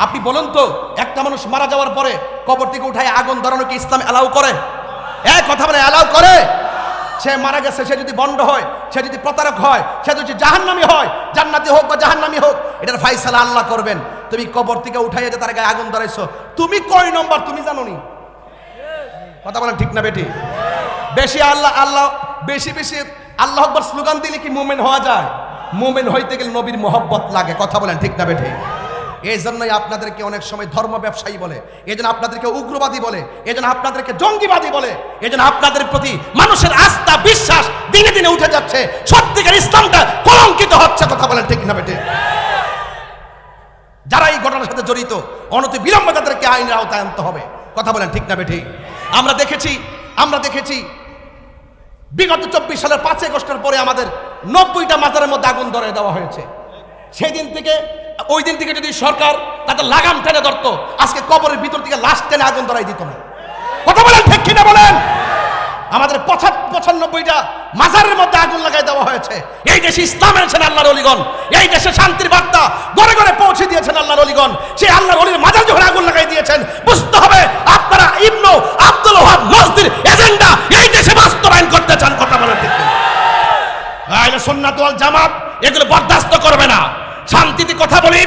আপনি বলুন তো, একটা মানুষ মারা যাওয়ার পরে কবর থেকে উঠায় আগুন ধরানো কি ইসলাম অ্যালাউ করে? কথা বলে অ্যালাউ করে? সে মারা গেছে, সে যদি বন্ড হয়, সে যদি প্রতারক হয়, সে যদি জাহান্নামী হয়, জান্নাতি হোক বা জাহান্নামী হোক, এটার ফায়সালা আল্লাহ করবেন। তুমি কবর থেকে উঠাইয়া যে তার গায়ে আগুন ধরাইছো, তুমি কয় নম্বর তুমি জানো নি? কথা বলেন ঠিক না বেটি? বেশি আল্লাহ বেশি আল্লাহ আকবার স্লোগান দিলে কি মুমিন হওয়া যায়? মুমিন হইতে গেলে নবীর মোহব্বত লাগে। কথা বলেন ঠিক না বেটি? এই জন্যই আপনাদেরকে অনেক সময় ধর্ম ব্যবসায়ী বলে, এই জন্য আপনাদেরকে উগ্রবাদী বলে, এই জন্য আপনাদেরকে জঙ্গিবাদী বলে, এই জন্য আপনাদের প্রতি মানুষের আস্থা বিশ্বাস দিনে দিনে উঠে যাচ্ছে, সত্যিকার ইসলামটা কলঙ্কিত হচ্ছে। কথা বলেন ঠিক না বেটে? যারা এই ঘটনার সাথে জড়িত অনতি বিলম্বে তাদেরকে আইনের আওতায় আনতে হবে। কথা বলেন ঠিক না বেটে? আমরা দেখেছি বিগত 24 সালের 5 আগস্টের পরে আমাদের 90টা মাজারের মধ্যে আগুন ধরে দেওয়া হয়েছে। ওই দিন থেকে যদি সরকার তাদের লাগাম টেনে ধরতো, আজকে কবরের ভিতর থেকে লাশ টেনে আগুন ধরাই দিত না। কথা বলেন ঠিক কিনা বলেন? আমাদের 95টা মাজারের মধ্যে আগুন লাগাই দেওয়া হয়েছে। এই দেশে ইসলাম এনেছেন আল্লাহর ওলিগণ, এই দেশে শান্তির বার্তা ঘরে ঘরে পৌঁছে দিয়েছেন আল্লাহর ওলিগণ। সেই আল্লাহর ওলির মাজার যখন আগুন লাগাই দিয়েছেন, বুঝতে হবে আপনারা ইবনু আব্দুল ওয়াহাব নজদীর এজেন্ডা এই দেশে বাস্তবায়ন করতে চান। কথা বলেন ঠিক কিনা? আহলে সুন্নাত ওয়াল জামাত এগুলো বরদাস্ত করবে না। শান্তিতে কথা বলি।